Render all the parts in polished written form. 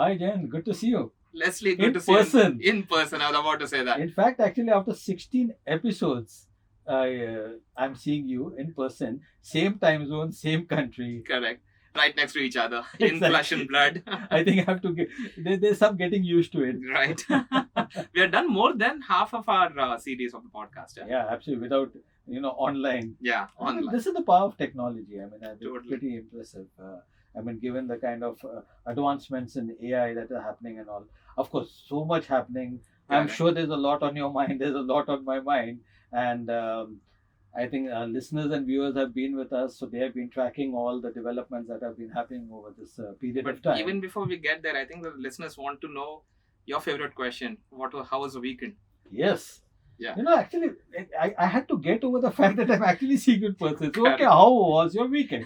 Hi, Jayanth. Good to see you. Leslie, good In to see person. you. In person. I was about to say that. In fact, actually, after 16 episodes, I'm seeing you in person, same time zone, same country. Correct. Right next to each other. In flesh and blood. I think I have to get, there's some getting used to it. Right. We have done more than half of our series of the podcast. Yeah, absolutely. Without, online. Yeah, I mean, online. this is the power of technology. I mean, it's Totally. pretty impressive. Given the kind of advancements in AI that are happening and all, of course, so much happening. I'm Correct. sure there's a lot on your mind. There's a lot on my mind, and I think listeners and viewers have been with us, so they have been tracking all the developments that have been happening over this period of But time. even before we get there, I think the listeners want to know your favorite question. How was the weekend? Yes. Yeah. Actually, I had to get over the fact that I'm actually seeing you in person. So, okay, Correct. how was your weekend?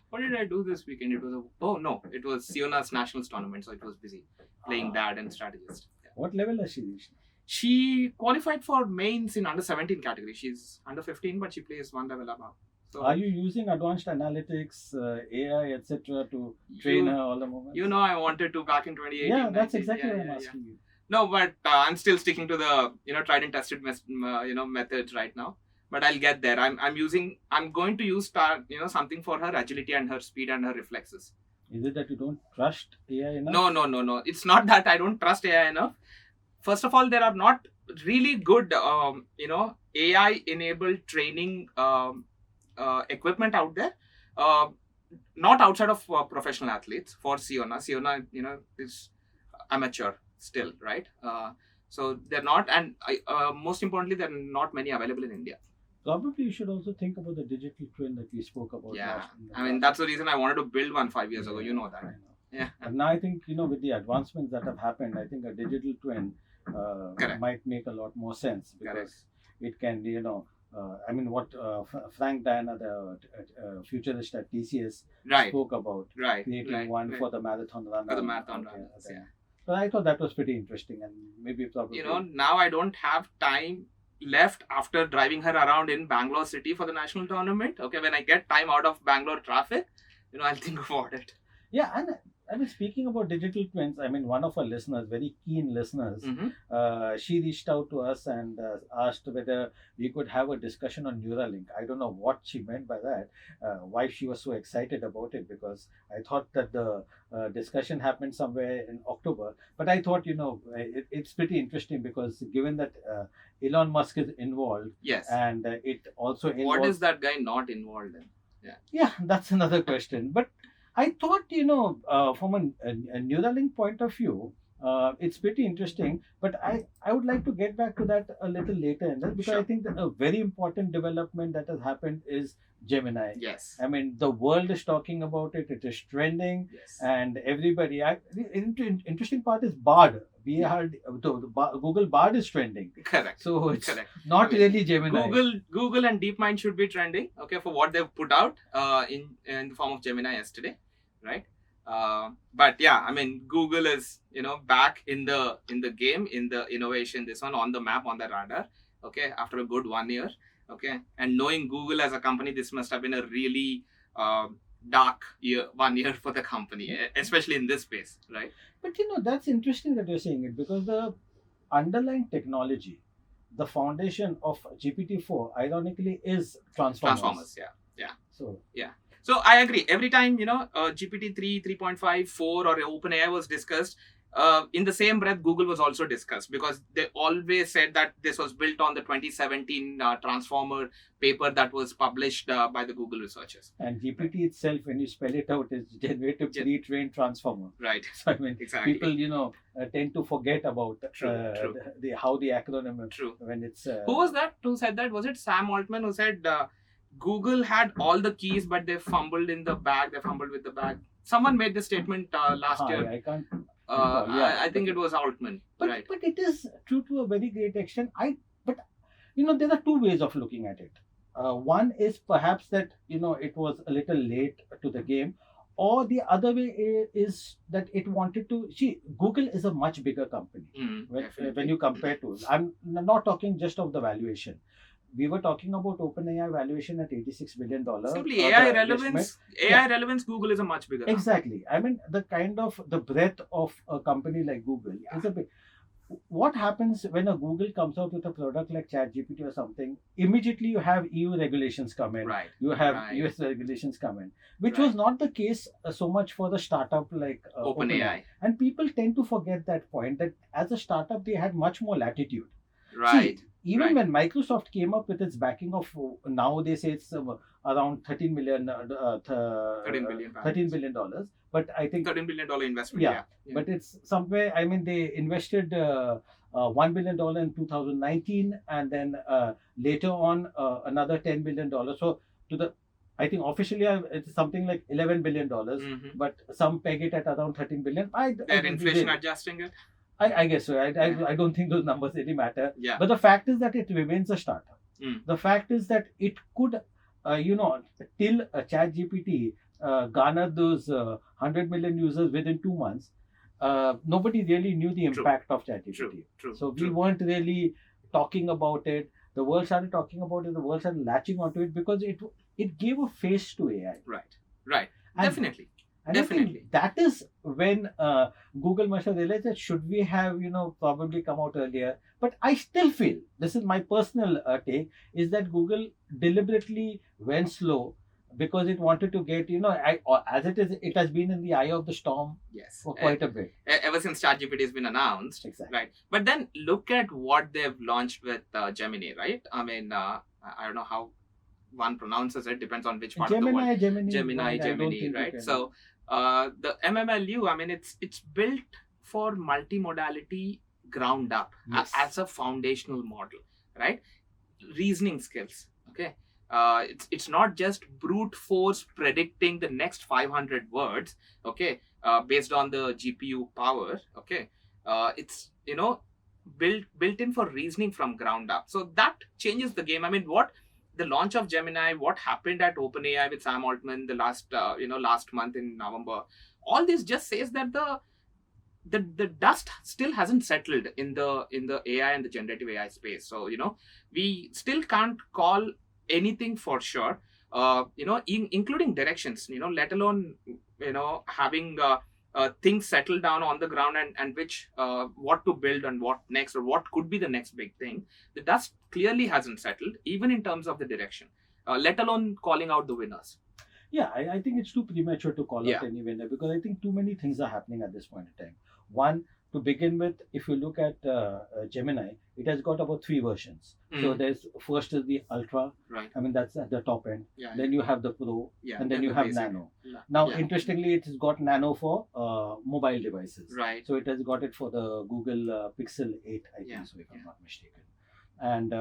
What did I do this weekend? It was Siona's nationals tournament, so it was busy playing that and strategist. Yeah. What level has she reached? She qualified for mains in under 17 category. She's under 15, but she plays one level above. So Are you using advanced analytics, AI, etc., to train her all the moment? I wanted to back in 2018. Yeah, that's 19. exactly Yeah, what I'm yeah, asking you. No, but I'm still sticking to the tried and tested methods right now. But I'll get there. I'm going to use something for her agility and her speed and her reflexes. Is it that you don't trust AI enough? No. It's not that I don't trust AI enough. First of all, there are not really good AI enabled training equipment out there. Not outside of professional athletes for Siona. Siona, is amateur still, right? So they're not, and most importantly, there are not many available in India. Probably you should also think about the digital twin that we spoke about last. That's the reason I wanted to build one 5 years ago. You know that. Yeah. But now I think, with the advancements that have happened, I think a digital twin might make a lot more sense because it can, what Frank Diana, the futurist at TCS, spoke about, creating one for the marathon runner. For the marathon runners, yeah. But I thought that was pretty interesting, and maybe probably now I don't have time left after driving her around in Bangalore city for the national tournament. Okay, when I get time out of Bangalore traffic, I'll think about it. Yeah, and I mean, speaking about digital twins, I mean, one of our listeners, very keen listeners, she reached out to us and asked whether we could have a discussion on Neuralink. I don't know what she meant by that, why she was so excited about it, because I thought that the discussion happened somewhere in October. But I thought, it's pretty interesting because given that Elon Musk is involved, yes, and it also involves... What is that guy not involved in? Yeah, that's another question. But I thought, from a Neuralink point of view, it's pretty interesting. But I would like to get back to that a little later in this, because I think that a very important development that has happened is Gemini. Yes. I mean, the world is talking about it. It is trending. Yes. And everybody... The interesting part is Bard. Google Bard is trending. Correct. So it's not really Gemini. Google and DeepMind should be trending, okay, for what they've put out in the form of Gemini yesterday, right? But yeah, I mean, Google is back in the game, in the innovation, this one on the map, on the radar, okay, after a good 1 year, okay. And knowing Google as a company, this must have been a really dark 1 year for the company, especially in this space, right? But that's interesting that you're saying it, because the underlying technology, the foundation of GPT-4, ironically, is Transformers. Yeah. So yeah. So I agree. Every time GPT-3, 3.5, 4 or OpenAI was discussed, in the same breath, Google was also discussed, because they always said that this was built on the 2017 Transformer paper that was published by the Google researchers. And GPT itself, when you spell it out, is generative pre-trained transformer. Right. So I mean, exactly. People tend to forget about how the acronym. True. When it's who was that? Who said that? Was it Sam Altman who said Google had all the keys, but they fumbled in the bag. They fumbled with the bag. Someone made this statement last year. I can't. I think it was Altman. But it is true to a very great extent. There are two ways of looking at it. One is perhaps that it was a little late to the game, or the other way is that it wanted to see. Google is a much bigger company when you compare to. I'm not talking just of the valuation. we were talking about OpenAI valuation at $86 billion. Simply AI relevance. AI relevance. Google is a much bigger. Exactly. I mean, the breadth of a company like Google is a big. What happens when a Google comes out with a product like ChatGPT or something? Immediately you have EU regulations come in. Right. You have US regulations come in, which was not the case so much for the startup like OpenAI. And people tend to forget that point, that as a startup they had much more latitude. Right. See, even when Microsoft came up with its backing of, now they say it's around $13 billion, $13 billion. But I think $13 billion investment. Yeah. But it's somewhere. I mean, they invested $1 billion in 2019, and then later on another $10 billion. So I think officially it's something like $11 billion, but some peg it at around $13 billion. They're inflation adjusting it. I guess so. I don't think those numbers really matter. Yeah. But the fact is that it remains a startup. The fact is that it could, till ChatGPT garnered those 100 million users within 2 months, nobody really knew the impact of ChatGPT. So we weren't really talking about it. The world started talking about it. The world started latching onto it because it gave a face to AI. Right. And definitely. And definitely. I think that is when Google must have realized that should we have, probably come out earlier. But I still feel, this is my personal take, is that Google deliberately went slow because it wanted to get, as it has been in the eye of the storm for quite a bit. Ever since ChatGPT has been announced. Exactly. Right. But then look at what they've launched with Gemini, right? I mean, I don't know how one pronounces it, depends on which part of the world. Gemini, right? So the MMLU, I mean, it's built for multi-modality ground up as a foundational model, right? Reasoning skills, okay? It's not just brute force predicting the next 500 words, okay, based on the GPU power, okay? It's, built in for reasoning from ground up. So that changes the game. I mean, the launch of Gemini, what happened at OpenAI with Sam Altman the last month in November, all this just says that the dust still hasn't settled in the AI and the generative AI space. So we still can't call anything for sure, including directions, let alone having things settle down on the ground and which what to build and what next, or what could be the next big thing. The dust clearly hasn't settled, even in terms of the direction, let alone calling out the winners. Yeah, I think it's too premature to call out any winner, because I think too many things are happening at this point in time. One, to begin with, if you look at Gemini, it has got about 3 versions. So first is the Ultra. Right. I mean, that's at the top end. Yeah. Then you have the Pro. Yeah. And then you have Nano. Now, interestingly, it has got Nano for mobile devices. Right. So it has got it for the Google Pixel 8, I think, so if I'm not mistaken. And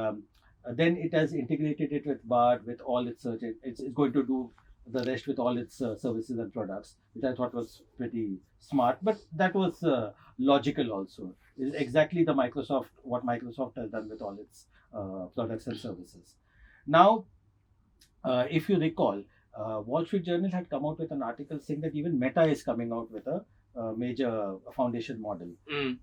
then it has integrated it with Bard, with all its search. It's going to do the rest with all its services and products, which I thought was pretty smart. But that was logical also. It's exactly what Microsoft has done with all its products and services. Now, if you recall, Wall Street Journal had come out with an article saying that even Meta is coming out with a major foundation model.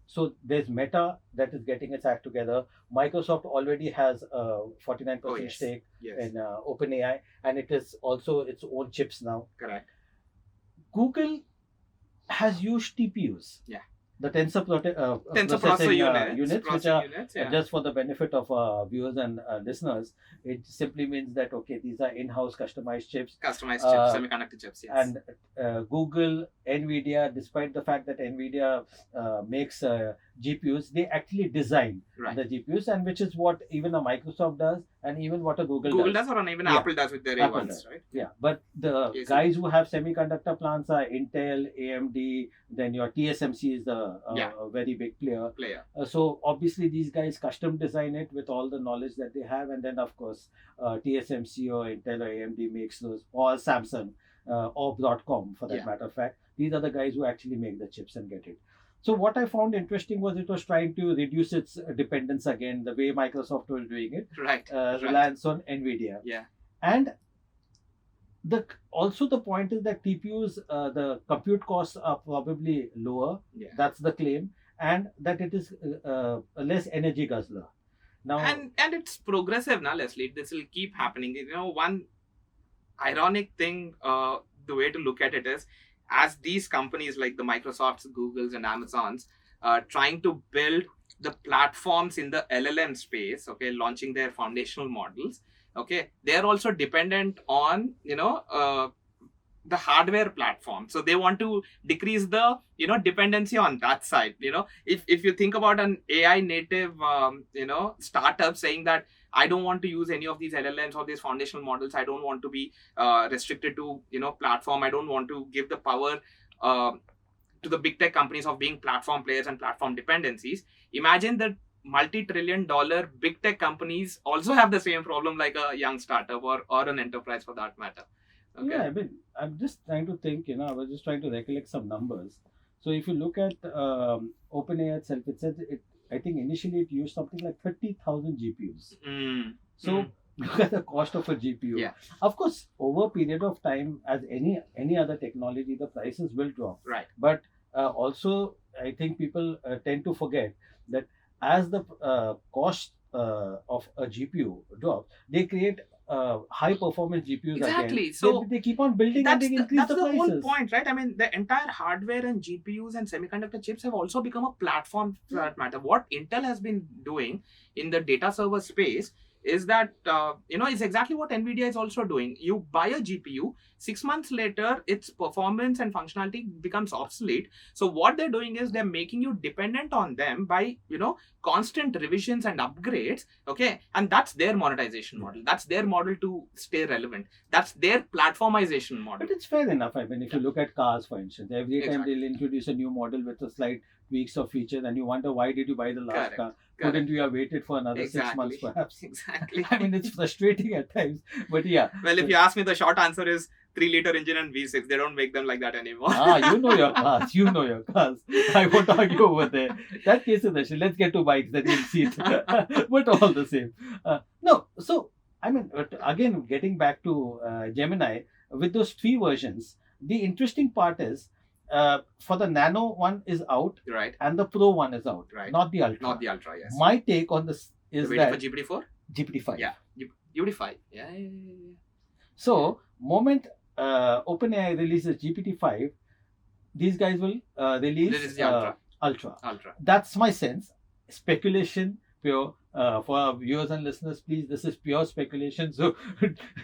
So there's Meta that is getting its act together. Microsoft already has a 49% stake in OpenAI, and it is also its own chips now. Correct. Google has used TPUs. Yeah. The tensor processing units, which are just for the benefit of viewers and listeners. It simply means that, okay, these are in-house customized chips. Semiconductor chips, yes. And Google, NVIDIA, despite the fact that NVIDIA makes GPUs, they actually design the GPUs, and which is what even a Microsoft does, and even what a Google does, or even Apple does with their A1s, right? Yeah, but the guys who have semiconductor plants are Intel, AMD, then your TSMC is a very big player. So obviously these guys custom design it with all the knowledge that they have, and then of course TSMC or Intel or AMD makes those, or Samsung or Broadcom for that matter of fact. These are the guys who actually make the chips and get it. So what I found interesting was it was trying to reduce its dependence again, the way Microsoft was doing it. Reliance on NVIDIA. Yeah. And also the point is that TPUs, the compute costs are probably lower. Yeah. That's the claim. And that it is a less energy guzzler. Now, and it's progressive now, Leslie. This will keep happening. One ironic thing, the way to look at it is, as these companies like the Microsofts, Googles, and Amazons trying to build the platforms in the LLM space, okay, launching their foundational models, okay, they're also dependent on the hardware platform. So they want to decrease the dependency on that side. If you think about an AI native startup saying that I don't want to use any of these LLMs or these foundational models, I don't want to be restricted to platform, I don't want to give the power to the big tech companies of being platform players and platform dependencies. Imagine that multi-trillion-dollar big tech companies also have the same problem like a young startup or an enterprise for that matter. Okay. Yeah, I mean, I'm just trying to think, I was just trying to recollect some numbers. So if you look at OpenAI itself, it said I think initially it used something like 30,000 GPUs. So look at the cost of a GPU. Yeah. Of course, over a period of time, as any other technology, the prices will drop. Right. But also, I think people tend to forget that as the cost of a GPU drops, they create high performance GPUs exactly. Again. So they keep on building and they increase the prices. Whole point, right? I mean, the entire hardware and GPUs and semiconductor chips have also become a platform for that matter. What Intel has been doing in the data server space is that is exactly what Nvidia is also doing. You buy a GPU, 6 months later its performance and functionality becomes obsolete. So what they're doing is they're making you dependent on them by constant revisions and upgrades. Okay, and that's their monetization model. That's their model to stay relevant. That's their platformization model. But it's fair enough. I mean, if you look at cars, for instance, every time they'll introduce a new model with a slight tweaks of features, and you wonder why did you buy the last car? Couldn't we have waited for another 6 months perhaps? Exactly. I mean, it's frustrating at times, but yeah. Well, if you ask me, the short answer is 3-liter engine and V6. They don't make them like that anymore. You know your cars. You know your cars. I won't argue over there. That case is actually, let's get to bikes, then we'll see it. But all the same. No, so, I mean, again, getting back to Gemini, with those 3 versions, the interesting part is, for the Nano one is out, right, and the Pro one is out, right, not the Ultra. Not the Ultra, yes. My take on this is that for GPT-4, GPT-5. Yeah, GPT-5. Yeah. So, moment OpenAI releases GPT-5, these guys will release the Ultra. Ultra. That's my sense. Speculation, pure. For our viewers and listeners, please, this is pure speculation. So,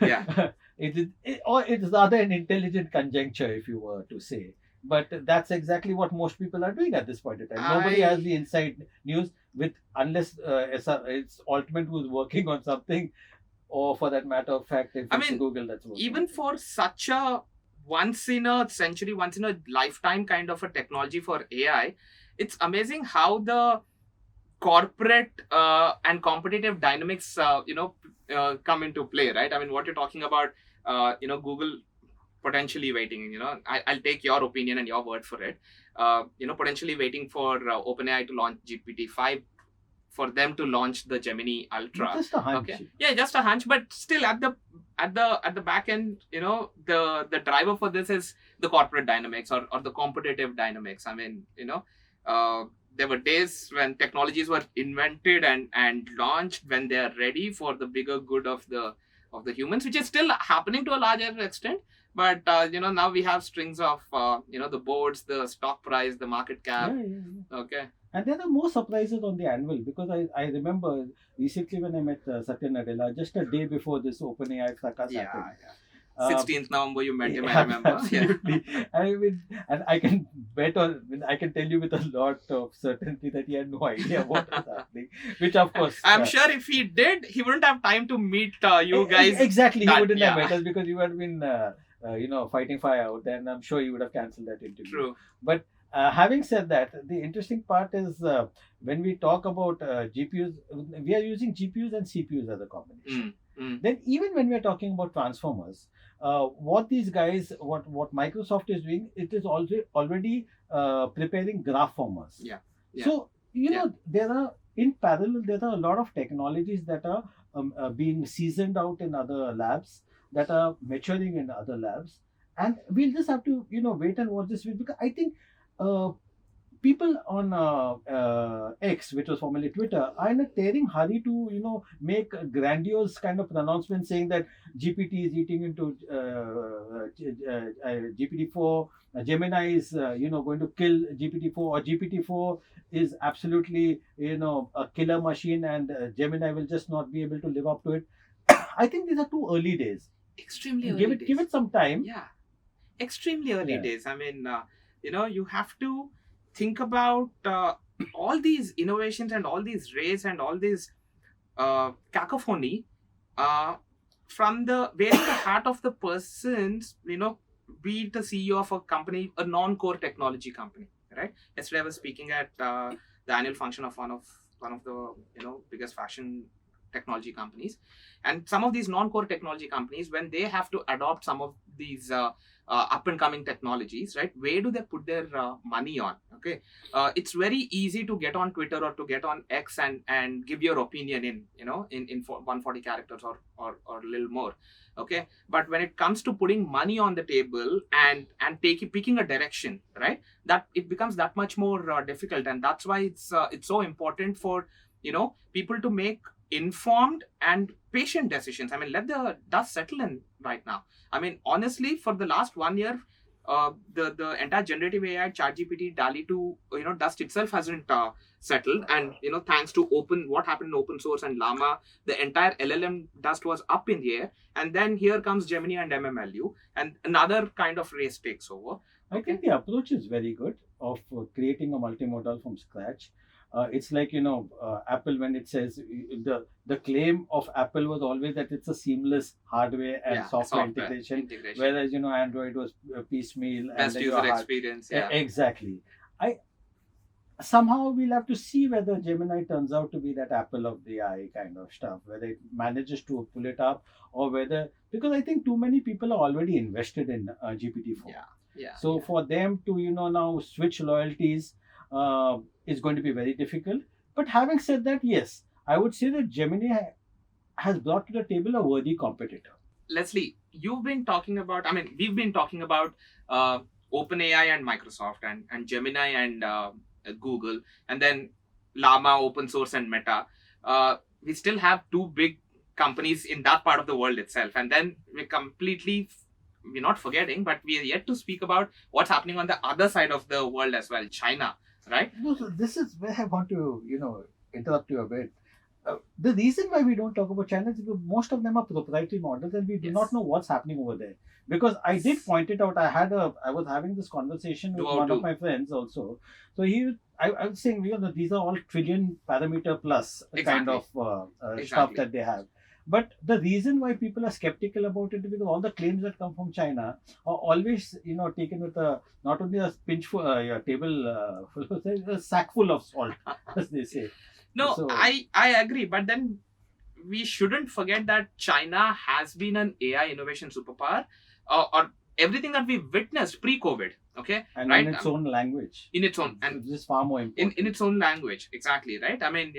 yeah, it is rather an intelligent conjecture, if you were to say. But that's exactly what most people are doing at this point in time. Nobody has the inside news, unless it's Altman who's working on something, or for that matter of fact, if it's Google that's working. Even for such a once in a century, once in a lifetime kind of a technology for AI, it's amazing how the corporate and competitive dynamics come into play, right? I mean, what you're talking about, Google potentially waiting, I'll take your opinion and your word for it, potentially waiting for OpenAI to launch GPT-5, for them to launch the Gemini Ultra. Just a hunch. Okay. Yeah, just a hunch, but still at the back end, the driver for this is the corporate dynamics or the competitive dynamics. I mean, there were days when technologies were invented and launched when they are ready for the bigger good of the humans, which is still happening to a larger extent. But now we have strings of the boards, the stock price, the market cap. Yeah. Okay. And there are more surprises on the annual, because I remember recently when I met Satya Nadella, just a day before this OpenAI fracas happened. 16th November you met him, I remember. Absolutely. I mean, and I can bet on, I can tell you with a lot of certainty that he had no idea what was happening. Which of course, I'm sure if he did, he wouldn't have time to meet you guys. Exactly, he wouldn't have met us because you had been, fighting fire out, and I'm sure you would have cancelled that interview. True. But having said that, the interesting part is when we talk about GPUs, we are using GPUs and CPUs as a combination. Then even when we are talking about transformers, what these guys, what Microsoft is doing, it is already preparing graph formers. Yeah. So there are, in parallel, there are a lot of technologies that are being seasoned out in other labs, that are maturing in other labs, and we'll just have to wait and watch this week, because I think people on X, which was formerly Twitter, are in a tearing hurry to make a grandiose kind of pronouncement saying that GPT is eating into GPT-4. Gemini is going to kill GPT-4, or GPT-4 is absolutely a killer machine, and Gemini will just not be able to live up to it. I think these are too early days. Extremely early Give days. it some time. Yeah, extremely early Yeah. days. I mean, you have to think about all these innovations and all these rays and all these cacophony from the wearing the hat of the persons, be it the CEO of a company, a non-core technology company, right? Yesterday I was speaking at the annual function of one of the biggest fashion technology companies, and some of these non-core technology companies, when they have to adopt some of these up and coming technologies, right, where do they put their money on? Okay, it's very easy to get on Twitter or to get on X and give your opinion in 140 characters or a little more. Okay, but when it comes to putting money on the table and picking a direction, right, that it becomes that much more difficult, and that's why it's so important for people to make informed and patient decisions. I mean, let the dust settle in right now. I mean, honestly, for the last 1 year, the entire generative AI, ChatGPT, DALI 2, dust itself hasn't settled. And thanks to what happened in open source and Llama, the entire LLM dust was up in the air. And then here comes Gemini and MMLU, and another kind of race takes over. I think the approach is very good of creating a multimodal from scratch. It's like Apple, when it says the claim of Apple was always that it's a seamless hardware and software integration, whereas Android was piecemeal best and user experience. Yeah, exactly. Somehow we'll have to see whether Gemini turns out to be that Apple of the eye kind of stuff, whether it manages to pull it up, or whether, because I think too many people are already invested in GPT-4. So for them to now switch loyalties is going to be very difficult. But having said that, yes, I would say that Gemini has brought to the table a worthy competitor. Leslie, we've been talking about OpenAI and Microsoft, and Gemini and Google, and then Llama, open source, and Meta. We still have two big companies in that part of the world itself, and then we're not forgetting, but we are yet to speak about what's happening on the other side of the world as well, China, right? No, so this is where I want to interrupt you a bit. The reason why we don't talk about China is because most of them are proprietary models, and we do not know what's happening over there. Because I did point it out. I was having this conversation with one of my friends also. So I was saying, these are all trillion parameter plus kind of stuff that they have. But the reason why people are skeptical about it is because all the claims that come from China are always, taken with not only a pinchful, a sack full of salt, as they say. No, so, I agree. But then we shouldn't forget that China has been an AI innovation superpower, or everything that we witnessed pre-COVID. Okay, and right? In its own language. In its own, and this is far more important. In its own language, exactly, right? I mean,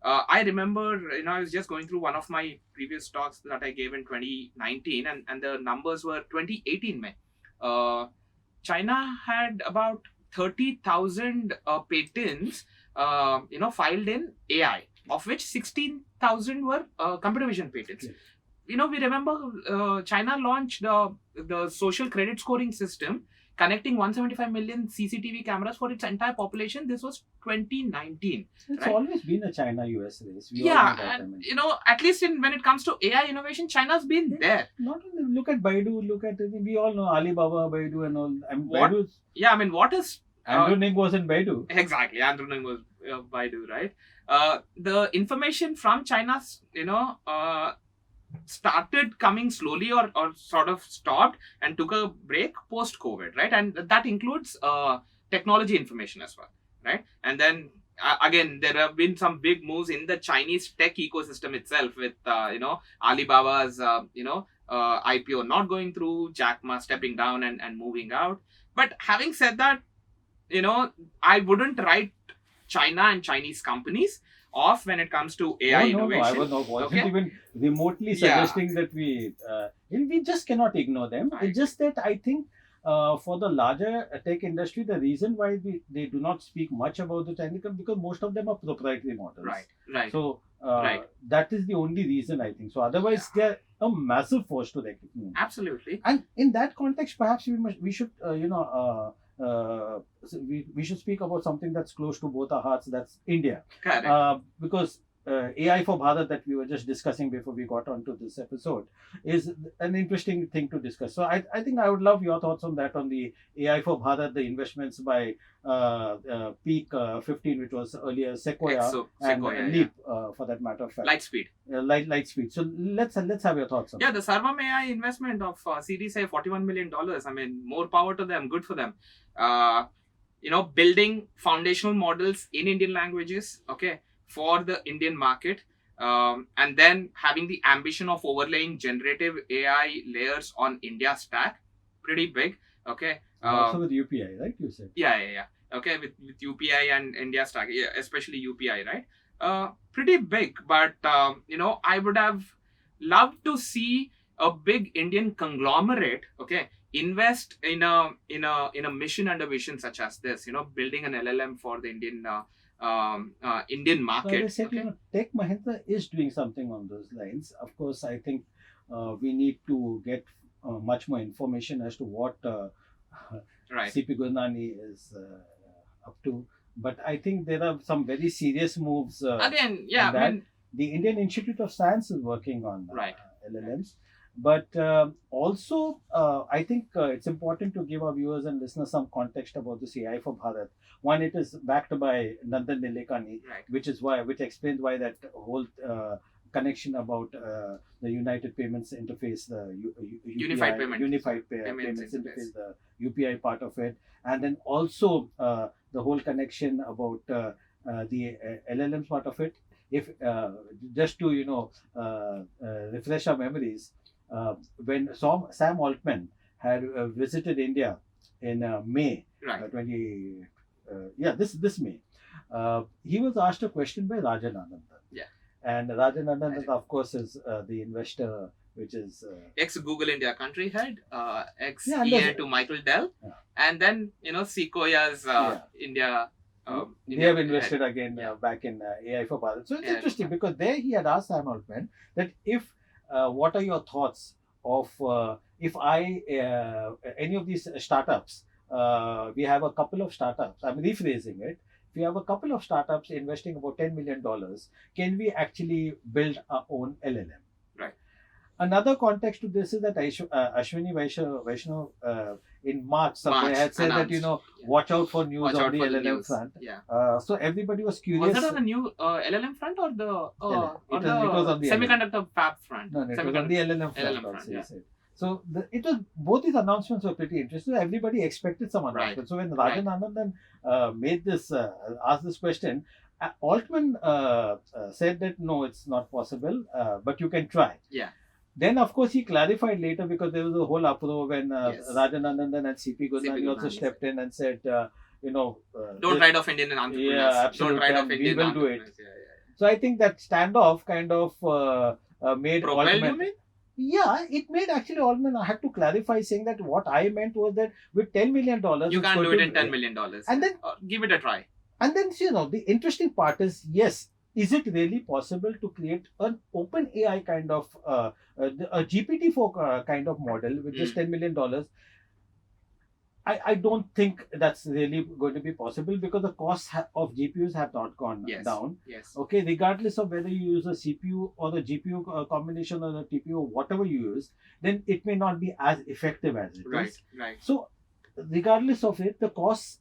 I remember, I was just going through one of my previous talks that I gave in 2019, and the numbers were 2018 May. China had about 30,000 patents, filed in AI, of which 16,000 were computer vision patents. Yes. We remember China launched the social credit scoring system, connecting 175 million CCTV cameras for its entire population. This was 2019. It's always been a China-US race. At least when it comes to AI innovation, China's been there. Not only, look at Baidu, we all know Alibaba, Baidu and all. What is... Andrew Ng was in Baidu. Exactly, Andrew Ng was Baidu, right? The information from China, started coming slowly or sort of stopped and took a break post-COVID, right? And that includes technology information as well, right? And then again, there have been some big moves in the Chinese tech ecosystem itself with, Alibaba's, IPO not going through, Jack Ma stepping down and moving out. But having said that, I wouldn't write China and Chinese companies off when it comes to AI innovation. I wasn't even remotely suggesting that we just cannot ignore them. It's just that I think for the larger tech industry, the reason why they do not speak much about the technical, because most of them are proprietary models. Right. So Right. that is the only reason, I think. So otherwise, they're a massive force to reckon. Absolutely. And in that context, perhaps we should we should speak about something that's close to both our hearts. That's India. Correct. Because AI for Bharat that we were just discussing before we got onto this episode is an interesting thing to discuss. So I think I would love your thoughts on that, on the AI for Bharat, the investments by Peak 15, which was earlier Sequoia, and Leap, for that matter of fact. Lightspeed. Lightspeed. So let's have your thoughts on that. The Sarvam AI investment of Series A, $41 million. I mean, more power to them. Good for them. Building foundational models in Indian languages, okay, for the Indian market, and then having the ambition of overlaying generative AI layers on India stack, pretty big, okay. Also with UPI, right? You said. Yeah. Okay, with UPI and India stack, especially UPI, right? Pretty big, but I would have loved to see a big Indian conglomerate, okay, invest in a mission and a vision such as this, building an LLM for the Indian Indian market. So I said, Tech Mahindra is doing something on those lines. Of course, I think we need to get much more information as to what CP Gurnani is up to. But I think there are some very serious moves. Again, the Indian Institute of Science is working on LLMs. But also, I think it's important to give our viewers and listeners some context about this AI for Bharat. One, it is backed by Nandan Nilekani, which explains why that whole connection about the United Payments Interface, the Unified Payments Interface, the UPI part of it, and then also the whole connection about the LLMs part of it. If just to refresh our memories. When Sam Altman had visited India in May, this May, he was asked a question by Rajan Anandan. And Rajan Anandan, of course, is the investor, which is ex-Google India country head, ex-EA to Michael Dell, and then Sequoia's India. They have invested again back in AI for Bharat. So it's interesting because there he had asked Sam Altman that if what are your thoughts of if any of these startups, we have a couple of startups, I'm rephrasing it, if we have a couple of startups investing about $10 million, can we actually build our own LLM? Right. Another context to this is that Ashwini Vaishnaw in March had said announced. that watch out for news on the LLM front. So everybody was curious. Was it on the new LLM front or the it was on the semiconductor fab front? No, it was on the LLM front. Also, so both these announcements were pretty interesting. Everybody expected some announcement. So when Rajan Anandan made this asked this question, Altman said that no, it's not possible, but you can try. Then, of course, he clarified later because there was a whole uproar when Rajan Anandan and CP Gurnani also stepped in and said, don't write off Indian entrepreneurs. Yeah, absolutely. Don't write off Indian entrepreneurs. We will do it. So I think that standoff kind of made Altman. Yeah, it made actually Altman had to clarify, saying that what I meant was that with $10 million, you can't do it in $10 million. And then give it a try. And then the interesting part is, yes, is it really possible to create an OpenAI kind of a GPT-4 kind of model with just $10 million? I don't think that's really going to be possible because the costs of GPUs have not gone down. Okay, regardless of whether you use a CPU or the GPU combination or a TPU, whatever you use, then it may not be as effective as it is. So, regardless of it, the costs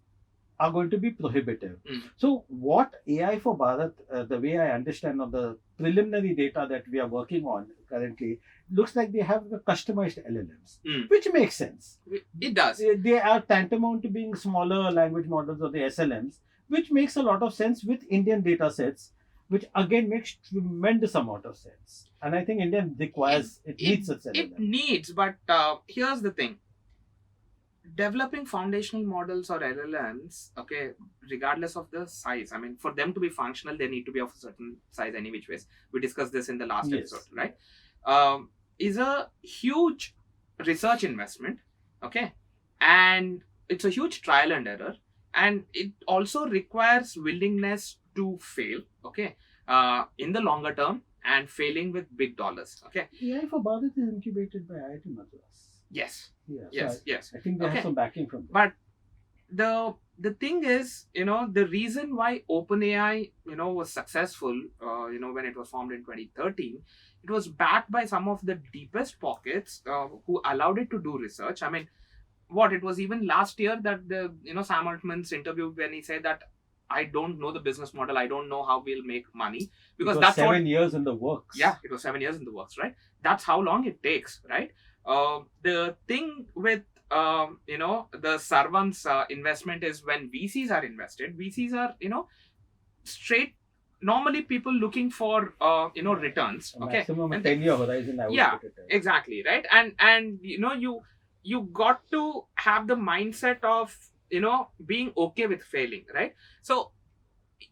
are going to be prohibitive. So what AI for Bharat, the way I understand of the preliminary data that we are working on currently, looks like they have the customized LLMs, which makes sense. It does. They are tantamount to being smaller language models or the SLMs, which makes a lot of sense with Indian data sets, which again makes tremendous amount of sense. And I think India requires, it needs such LLM. It needs, but here's the thing. Developing foundational models or LLMs, okay, regardless of the size, I mean, for them to be functional, they need to be of a certain size any which ways. We discussed this in the last episode, right? Is a huge research investment, okay? and it's a huge trial and error, and it also requires willingness to fail, okay, in the longer term, and failing with big dollars, okay. AI for Bharat is incubated by IIT Madras. Yes. Yeah. Yes. So Yes. I think they have Okay. some backing from them. But the thing is, the reason why OpenAI, was successful, when it was formed in 2013, it was backed by some of the deepest pockets who allowed it to do research. I mean, it was even last year that the Sam Altman's interview, when he said that I don't know the business model, I don't know how we'll make money, because it was that's 7 years in the works. Yeah, it was 7 years in the works, right? That's how long it takes, right? The thing with the Sarvam's investment is, when VCs are invested, VCs are straight, normally people looking for returns, okay, Maximum and 10-year horizon, I would yeah, put it as. exactly, right? And you got to have the mindset of being okay with failing, right? So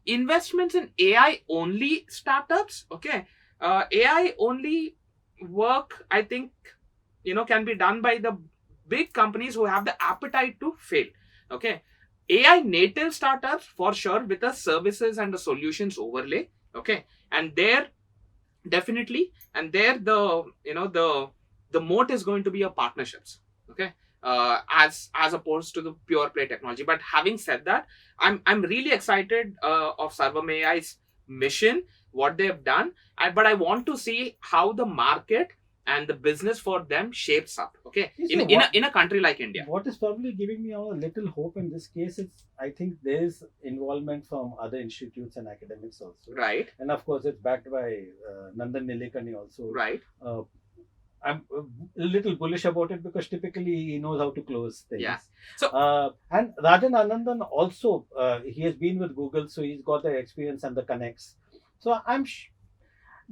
investments in AI only startups, okay, AI only work, I think, can be done by the big companies who have the appetite to fail, okay. AI native startups, for sure, with the services and the solutions overlay, okay, and there definitely, and there the moat is going to be your partnerships, okay, as opposed to the pure play technology. But having said that, I'm really excited of Sarvam AI's mission, what they have done, but I want to see how the market and the business for them shapes up, okay, in a country like India. What is probably giving me a little hope in this case is, I think there's involvement from other institutes and academics also. Right. And of course, it's backed by Nandan Nilekani also. Right. I'm a little bullish about it because typically he knows how to close things. Yeah. So and Rajan Anandan also, he has been with Google, so he's got the experience and the connects. So I'm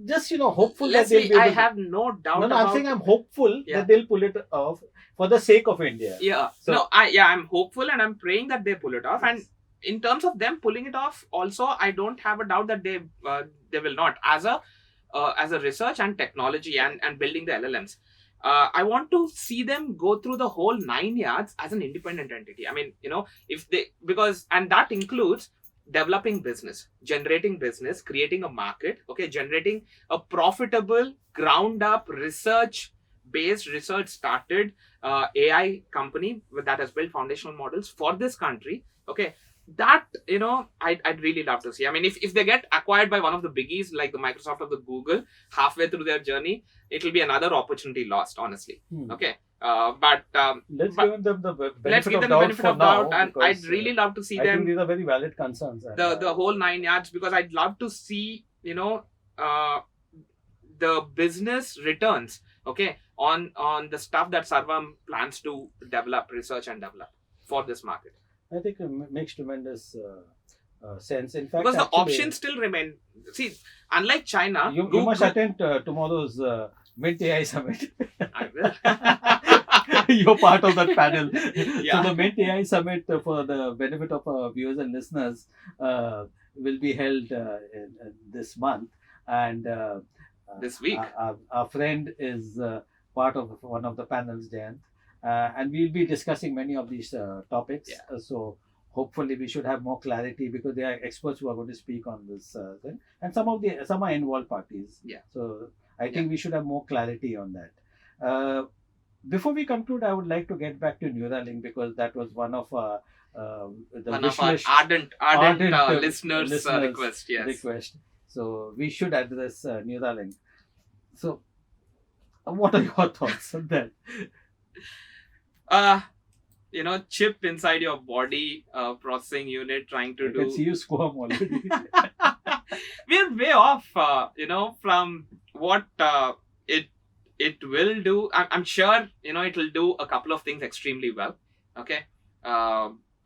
just hopeful that they'll be able I have no doubt. No, I'm saying I'm hopeful that they'll pull it off for the sake of India. Yeah. So I'm hopeful, and I'm praying that they pull it off. Yes. And in terms of them pulling it off, also I don't have a doubt that they will not, as a research and technology and building the LLMs. I want to see them go through the whole 9 yards as an independent entity. I mean, if they, and that includes developing business, generating business, creating a market, okay, generating a profitable ground up research started AI company that has built foundational models for this country, okay. That I'd really love to see. I mean, if they get acquired by one of the biggies like the Microsoft or the Google halfway through their journey, it will be another opportunity lost, honestly. Okay. But let's give them the benefit of doubt, and I'd really love to see them. I think these are very valid concerns. The whole 9 yards, because I'd love to see the business returns, okay, on the stuff that Sarvam plans to research and develop for this market. I think it makes tremendous sense. In fact, because the options still remain. See, unlike China, you must attend tomorrow's Mint AI Summit. I will. You're part of that panel. Yeah. So the Mint AI Summit, for the benefit of our viewers and listeners, will be held this month, and this week. Our friend is part of one of the panels, Jayanth. And we'll be discussing many of these topics. Yeah. So hopefully we should have more clarity, because there are experts who are going to speak on this thing, and some are involved parties. Yeah. So I think we should have more clarity on that. Before we conclude, I would like to get back to Neuralink, because that was one of our ardent listeners' request. Yes. Request. So we should address Neuralink. So, what are your thoughts on that? Chip inside your body, processing unit, trying to I can see you squirm already. We're way off, from what it will do. I'm sure, it will do a couple of things extremely well, okay,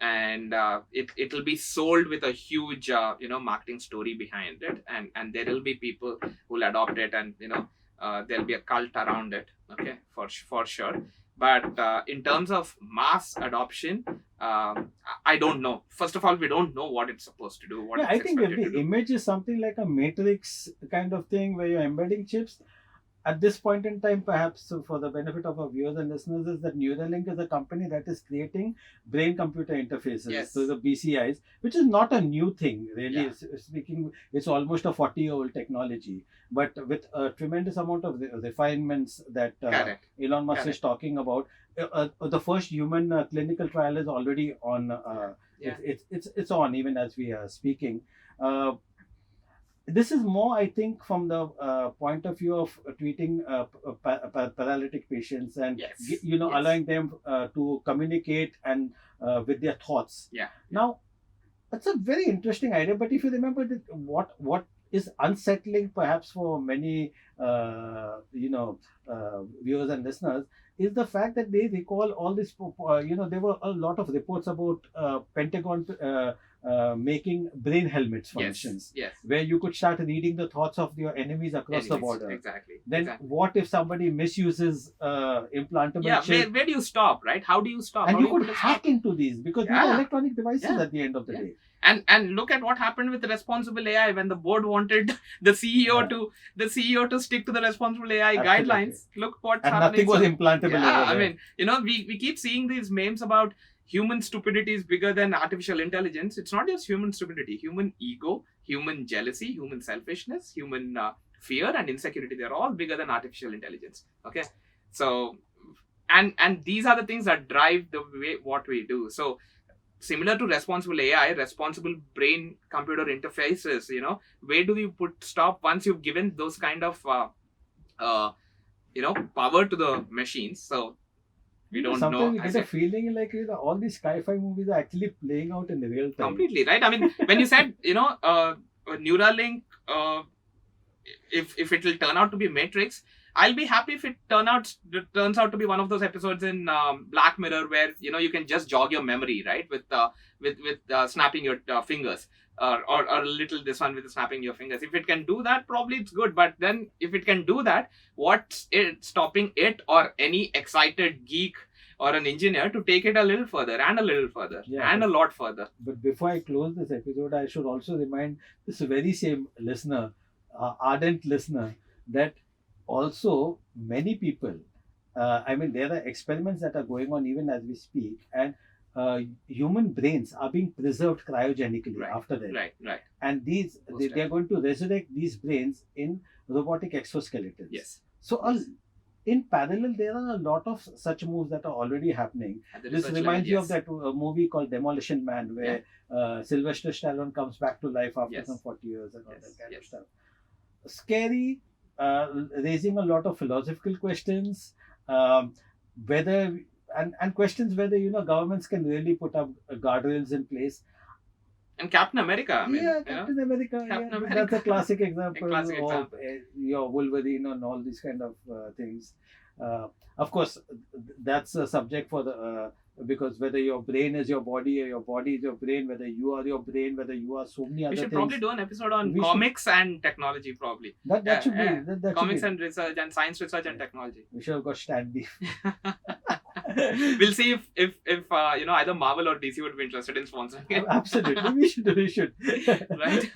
and it will be sold with a huge, marketing story behind it, and there will be people who will adopt it, and there'll be a cult around it, okay, for sure. But in terms of mass adoption, I don't know. First of all, we don't know what it's supposed to do. I think if the image is something like a matrix kind of thing where you're embedding chips, at this point in time, perhaps for the benefit of our viewers and listeners, is that Neuralink is a company that is creating brain-computer interfaces, Yes. so the BCIs, which is not a new thing, really. Yeah. Speaking, it's almost a 40-year-old technology, but with a tremendous amount of refinements that Elon Musk is talking about. The first human clinical trial is already on. It's on even as we are speaking. This is more, I think, from the point of view of treating paralytic patients and allowing them to communicate and with their thoughts. Yeah. Now, that's a very interesting idea. But if you remember that what is unsettling, perhaps for many viewers and listeners, is the fact that they recall all this. There were a lot of reports about Pentagon making brain helmets, for instance, where you could start reading the thoughts of your enemies across the border. Exactly. Then what if somebody misuses implantable chip? Where do you stop, right? How do you stop? And you could hack into these because these are electronic devices at the end of the day. And look at what happened with the responsible AI when the board wanted the CEO to stick to the responsible AI guidelines. Look what's happening. And nothing was implantable. I mean, we keep seeing these memes about human stupidity is bigger than artificial intelligence. It's not just human stupidity, human ego, human jealousy, human selfishness, human fear and insecurity. They're all bigger than artificial intelligence. Okay, so and these are the things that drive the way what we do. So similar to responsible AI, responsible brain computer interfaces, where do you put stop once you've given those kind of power to the machines? So we don't know. Sometimes you get a feeling like all these sci-fi movies are actually playing out in the real time. Completely, right? I mean, when you said, Neuralink, if it will turn out to be Matrix, I'll be happy if it turns out to be one of those episodes in Black Mirror where you can just jog your memory, right, with snapping your fingers, or a little this one with snapping your fingers. If it can do that, probably it's good. But then if it can do that, what's it stopping it or any excited geek or an engineer to take it a little further and a little further and a lot further? But before I close this episode, I should also remind this very same listener, ardent listener, that also many people, there are experiments that are going on even as we speak, and human brains are being preserved cryogenically after that. Right. And they are going to resurrect these brains in robotic exoskeletons. Yes. So in parallel, there are a lot of such moves that are already happening. This reminds you of that movie called Demolition Man, where Sylvester Stallone comes back to life after some 40 years and all that kind of stuff. Scary, raising a lot of philosophical questions, whether governments can really put up guardrails in place. And Captain America. Captain America. That's a classic example of your Wolverine and all these kind of things. Of course, that's a subject for the because whether your brain is your body or your body is your brain, whether you are your brain, whether you are so many other things. We should probably do an episode on comics and technology, probably. That should be. Comics and research and science research and technology. We should have got Stan Lee. We'll see if either Marvel or DC would be interested in sponsoring it. Absolutely, we should. Right.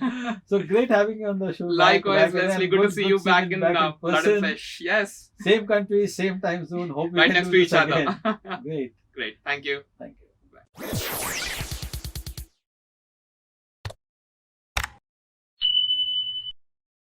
So great having you on the show. Likewise, Leslie. Good to see you back in blood and flesh. Yes. Same country, same time zone. Hope we right can next do to this each again. other. Great. Thank you. Thank you. Bye.